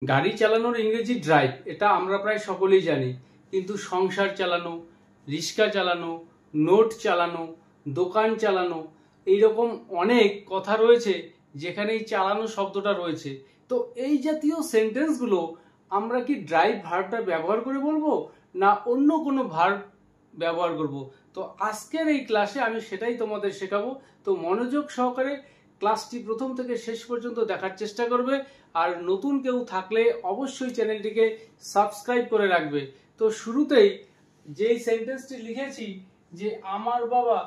গাড়ি চালানোর ইংরেজি ড্রাইভ, এটা আমরা প্রায় সকলেই জানি। কিন্তু সংসার চালানো, রিক্সা চালানো, নোট চালানো, দোকান চালানো, এইরকম অনেক কথা রয়েছে যেখানে এই চালানো শব্দটা রয়েছে। তো এই জাতীয় সেন্টেন্সগুলো আমরা কি ড্রাইভ ভার্বটা ব্যবহার করে বলবো, না অন্য কোনো ভার্ব ব্যবহার করব? তো আজকের এই ক্লাসে আমি সেটাই তোমাদের শেখাবো। তো মনোযোগ সহকারে ক্লাসটি প্রথম থেকে শেষ পর্যন্ত দেখার চেষ্টা করবে। আর নতুন কেউ থাকলে অবশ্যই চ্যানেলটিকে সাবস্ক্রাইব করে রাখবে। তো শুরুতেই যেই সেন্টেন্সটি লিখেছি যে আমার বাবা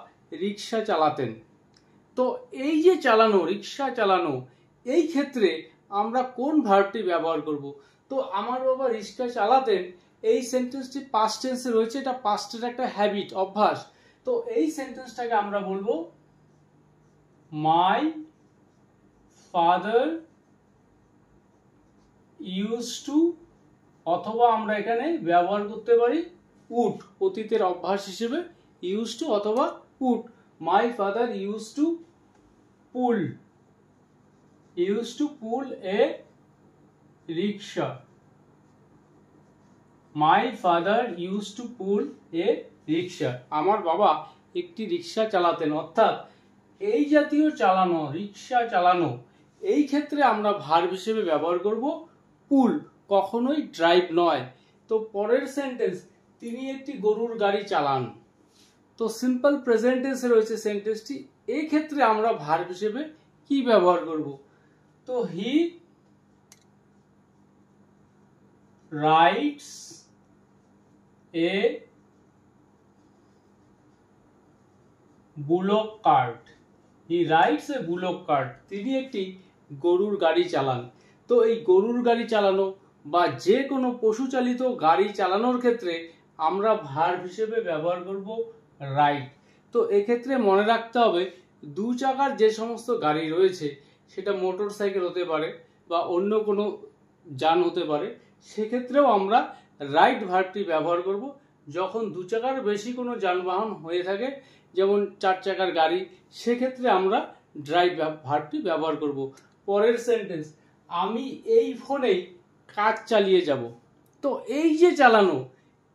রিক্সা চালাতেন, তো এই যে চালানো, রিক্সা চালানো, এই ক্ষেত্রে আমরা কোন ভার্বটি ব্যবহার করব? তো আমার বাবা রিক্সা চালাতেন, এই সেন্টেন্সটি পাস্ট টেন্সে রয়েছে, এটা পাস্টের একটা হ্যাবিট, অভ্যাস। তো এই সেন্টেন্সটাকে আমরা বলবো মাই ফাদার ইউজ টু, অথবা আমরা এখানে ব্যবহার করতে পারি উড, অতীতের অভ্যাস হিসেবে ইউজ টু অথবা would. My father use to pull a rickshaw. My father use to pull a rickshaw. আমার বাবা একটি রিক্সা চালাতেন। অর্থাৎ এই জাতীয় চালানো, রিক্সা চালানো, এই ক্ষেত্রে আমরা ভার্ব হিসেবে ব্যবহার করব পুল, কখনোই ড্রাইভ নয়। তো পরের সেন্টেন্স, তিনি একটি গরুর গাড়ি চালান। তো সিম্পল প্রেজেন্ট টেন্সে রয়েছে সেন্টেন্সটি, এই ক্ষেত্রে আমরা ভার্ব হিসেবে কি ব্যবহার করব? তো হি রাইডস এ বুলক কার্ট। হি রাইডস এ বুলক কার্ট। তিনি একটি গরুর গাড়ি চালান। তো এই গরুর গাড়ি চালানো বা যে কোনো পশুচালিত গাড়ি চালানোর ক্ষেত্রে আমরা ভার্ব হিসেবে ব্যবহার করব রাইড। তো এক্ষেত্রে মনে রাখতে হবে, দু চাকার যে সমস্ত গাড়ি রয়েছে, সেটা মোটর সাইকেল হতে পারে বা অন্য কোনো যান হতে পারে, সেক্ষেত্রেও আমরা রাইড ভার্বটি ব্যবহার করব। যখন দু চাকার বেশি কোনো যানবাহন হয়ে থাকে, যেমন 4 চাকার গাড়ি, সেক্ষেত্রে আমরা ড্রাইভ ভার্বটি ব্যবহার করব। পরের সেন্টেন্স, আমি এই ফোনেই কাজ চালিয়ে যাব। তো এই যে চালানো,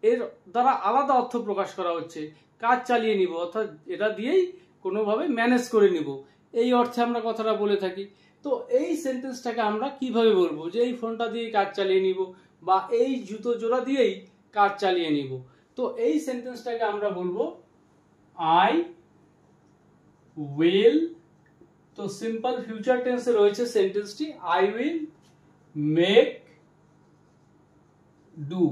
এর দ্বারা আলাদা অর্থ প্রকাশ করা হচ্ছে, কাজ চালিয়ে নিব, অর্থাৎ এটা দিয়েই কোনোভাবে ম্যানেজ করে নিব, এই অর্থে আমরা কথাটা বলে থাকি। তো এই সেন্টেন্সটাকে আমরা কিভাবে বলবো, যে এই ফোনটা দিয়ে কাজ চালিয়ে নিব বা এই জুতো জোড়া দিয়েই কাজ চালিয়ে নিব? তো এই সেন্টেন্সটাকে আমরা বলবো আই উইল। তো সিম্পল ফিউচার টেন্সে রয়েছে সেন্টেন্সটি আই উইল মেক ডু।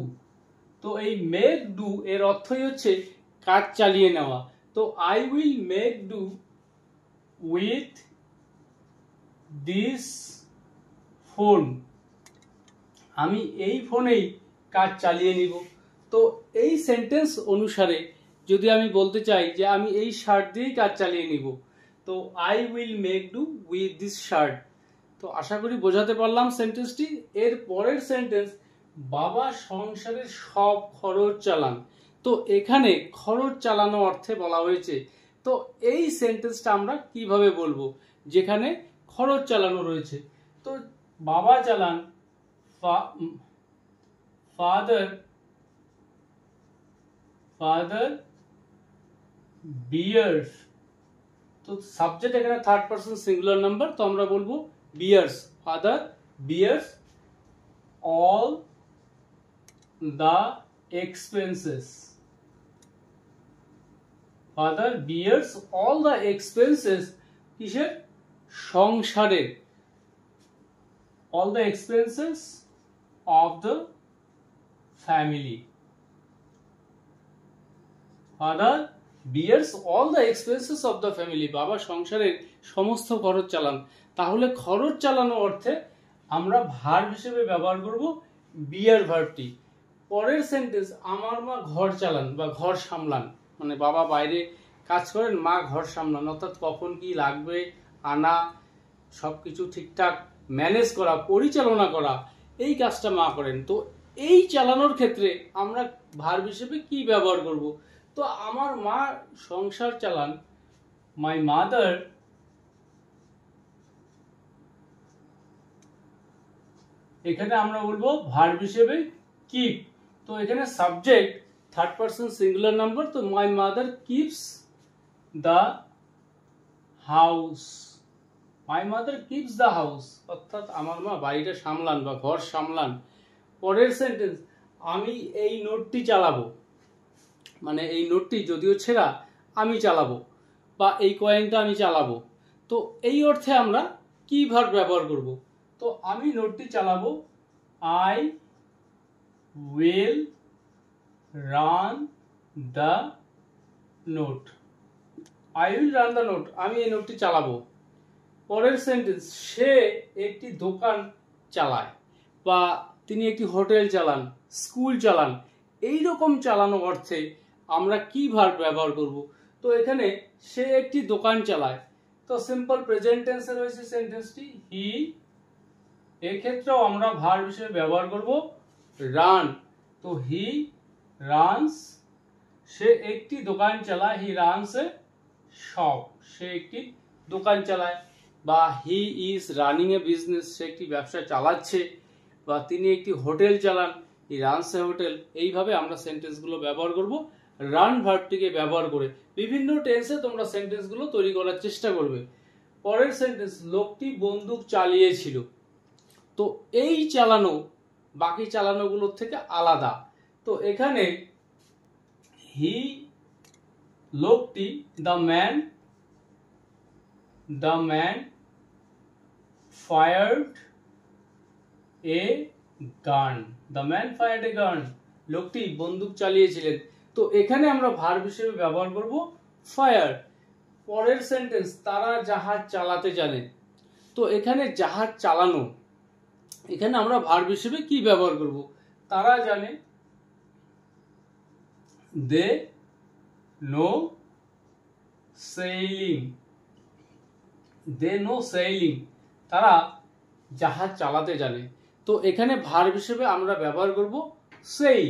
তো এই মেক ডু এর অর্থই হচ্ছে কাজ চালিয়ে নেওয়া। তো I will make do with this phone. আমি এই ফোনেই কাজ চালিয়ে নিব। তো এই সেন্টেন্স অনুসারে যদি আমি বলতে চাই যে আমি এই শার্ট দিয়েই কাজ চালিয়ে নিব, তো I will make do with this shirt. তো আশা করি বোঝাতে পারলাম সেন্টেন্সটি। এর পরের সেন্টেন্স, বাবা সংসারের সব খরচ চালান। তো এখানে খরচ চালানো অর্থে বলা হয়েছে। তো এই সেন্টেন্সটা আমরা কিভাবে বলবো যেখানে খরচ চালানো রয়েছে? তো বাবা চালান, ফাদার বিয়ার্স। তো সাবজেক্ট এখানে থার্ড পারসন সিঙ্গুলার নাম্বার, তো আমরা বলবো bears. Father bears all the expenses. Father bears all the expenses, কিসের? সংসারের। All the expenses of the family. Father bears all the expenses of the family. বাবা সংসারের সমস্ত খরচ চালান। তাহলে খরচ চালানো অর্থে আমরা ভার্ব হিসেবে ব্যবহার করব বিয়ার ভার্বটি। পরের সেন্টেন্স, আমার মা ঘর চালান বা ঘর সামলান। মানে বাবা বাইরে কাজ করেন, মা ঘর সামলান, অর্থাৎ কখন কি লাগবে আনা, সবকিছু ঠিকঠাক ম্যানেজ করা, পরিচালনা করা, এই কাজটা মা করেন। তো এই চালানোর ক্ষেত্রে আমরা ভার্ব হিসেবে কি ব্যবহার করব? তো আমার মা সংসার চালান, মাই মাদার এখানে আমরা বলবো ভার্ব হিসেবে কিপ। তো এখানে subject third person singular number, তো my mother keeps the house. My mother keeps the house, অর্থাৎ আমার মা বাড়িটা সামলান বা ঘর সামলান। পরের সেন্টেন্স, আমি এই নোটটি চালাবো, মানে এই নোটটি যদিও ছেঁড়া আমি চালাবো, বা এই কয়েনটা আমি চালাবো। তো এই অর্থে আমরা কি ভার্ব ব্যবহার করব? তো আমি নোটটি চালাবো, I will run the note. I will run the note, আমি এই নোটটি চালাবো। পরের সেন্টেন্স, সে একটি দোকান চালায়, বা তিনি একটি হোটেল চালান, স্কুল চালান। এই রকম চালানো অর্থে আমরা কি ভার্ব ব্যবহার করব? তো এখানে সে একটি দোকান চালায়, তো সিম্পল প্রেজেন্ট টেন্সে রয়েছে সেন্টেন্সটি হি। এক্ষেত্রেও আমরা ভার্ব হিসেবে ব্যবহার করব রান। তো হি রানস, সে একটি দোকান চালায়, হি রানস এ শপ, সে একটি দোকান চালায়। বা he is running a business, সে একটি ব্যবসা চালাচ্ছে। বা তিনি একটি হোটেল চালান, হি রানস এ হোটেল। এইভাবে আমরা সেন্টেন্সগুলো ব্যবহার করব রান ভার্বটিকে ব্যবহার করে। বিভিন্ন টেন্সে তোমরা সেন্টেন্সগুলো তৈরি করার চেষ্টা করবে। পরের সেন্টেন্স, লোকটি বন্দুক চালিয়েছিল। তো এই চালানো বাকি চালানোগুলোর থেকে আলাদা। তো এখানে হি, লোকটি, the man fired a gun, the man fired a gun, লোকটি বন্দুক চালিয়েছিলেন। তো এখানে আমরা ভার্ব হিসেবে ব্যবহার করব ফায়ার। পরের সেন্টেন্স, তারা জাহাজ চালাতে জানে। তো এখানে জাহাজ চালানো, এখানে আমরা ভার্ব হিসেবে কি ব্যবহার করব? তারা জানে, they know sailing, they know sailing, তারা জাহাজ চালাতে জানে। তো এখানে ভার্ব হিসেবে আমরা ব্যবহার করব সেই।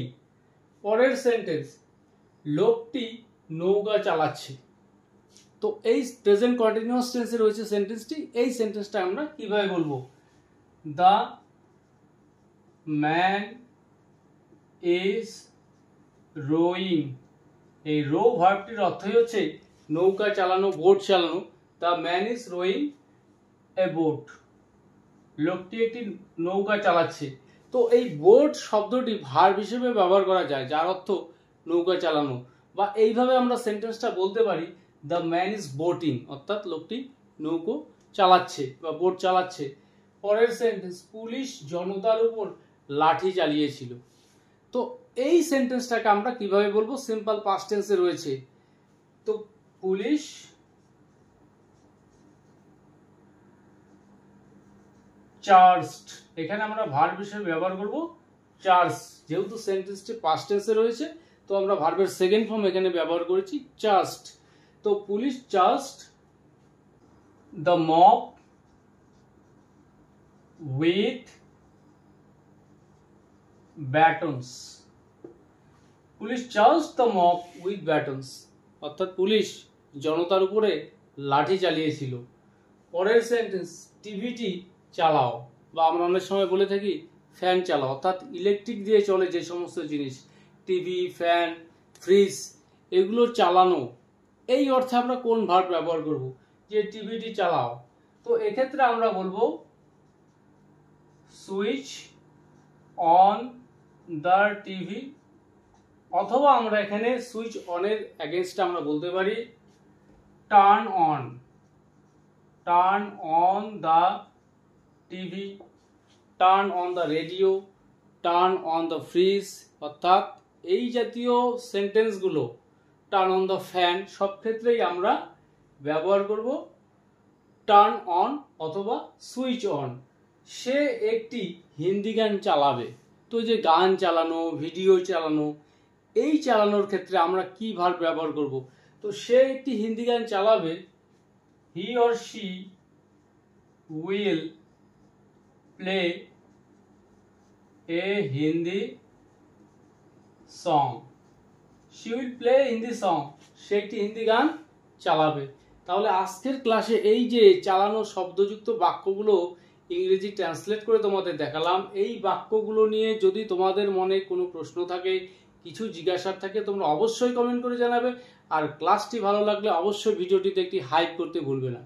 পরের সেন্টেন্স, লোকটি নৌকা চালাচ্ছে। তো এই প্রেজেন্ট কন্টিনিউয়াস টেন্সে রয়েছে সেন্টেন্সটি। এই সেন্টেন্সটা আমরা কিভাবে বলবো? The man is rowing. এই রো ভার্বটির অর্থই হচ্ছে নৌকা চালানো, বোট চালানো। The man is rowing a boat, লোকটি একটি নৌকা চালাচ্ছে। তো এই বোট শব্দটি ভার্ব হিসেবে ব্যবহার করা যায়, যার অর্থ নৌকা চালানো। বা এইভাবে আমরা সেন্টেন্সটা বলতে পারি, দ্য ম্যান ইজ বোটিং, অর্থাৎ লোকটি নৌকো চালাচ্ছে বা বোট চালাচ্ছে। পরের সেন্টেন্স, পুলিশ জনতার উপর লাঠি চালিয়েছিল। তো এই সেন্টেন্সটাকে আমরা কিভাবে বলবো? সিম্পল পাস্ট টেন্সে রয়েছে। তো পুলিশ চার্জড, এখানে আমরা ভার্ব হিসেবে ব্যবহার করব চার্জ। যেহেতু সেন্টেন্সটি পাস্ট টেন্সে রয়েছে, তো আমরা ভার্বের সেকেন্ড ফর্ম এখানে ব্যবহার করেছি চার্জড। তো police charged the mob with batons. Police charged the mob with batons, অর্থাৎ পুলিশ জনতার উপরে লাঠি চালিয়েছিল। পরের সেন্টেন্স, টিভিটি চালাও, বা আমরা অনেক সময় বলে থাকি ফ্যান চালাও, অর্থাৎ ইলেকট্রিক দিয়ে চলে যে সমস্ত জিনিস, টিভি, ফ্যান, ফ্রিজ, এগুলো চালানো। এই অর্থে আমরা কোন ভার্ব ব্যবহার করব? যে টিভিটি চালাও। তো এক্ষেত্রে আমরা বলবো সুইচ অন দ্য টিভি, অথবা আমরা এখানে সুইচ অনের এগেইনস্টে আমরা বলতে পারি turn on, turn on the TV, turn on the radio, turn on the fridge. অর্থাৎ এই জাতীয় সেন্টেন্সগুলো, টার্ন অন দ্য ফ্যান, সব ক্ষেত্রেই আমরা ব্যবহার করব টার্ন অন অথবা সুইচ অন। সে একটি হিন্দি গান চালাবে। তো যে গান চালানো, ভিডিও চালানো, এই চালানোর ক্ষেত্রে আমরা কি ভার্ব ব্যবহার করব? তো সে একটি হিন্দি গান চালাবে, he or she will play a Hindi song, she will play Hindi song, সে একটি হিন্দি গান চালাবে। তাহলে আজকের ক্লাসে এই যে চালানো শব্দযুক্ত বাক্যগুলো, ইংরেজি ট্রান্সলেট করে তোমাদের দেখালাম। এই বাক্যগুলো নিয়ে যদি তোমাদের মনে কোনো প্রশ্ন থাকে, কিছু জিজ্ঞাসার থাকে, তোমরা অবশ্যই কমেন্ট করে জানাবে। আর ক্লাসটি ভালো লাগলে অবশ্যই ভিডিওটিতে একটি হাইপ করতে ভুলবে না।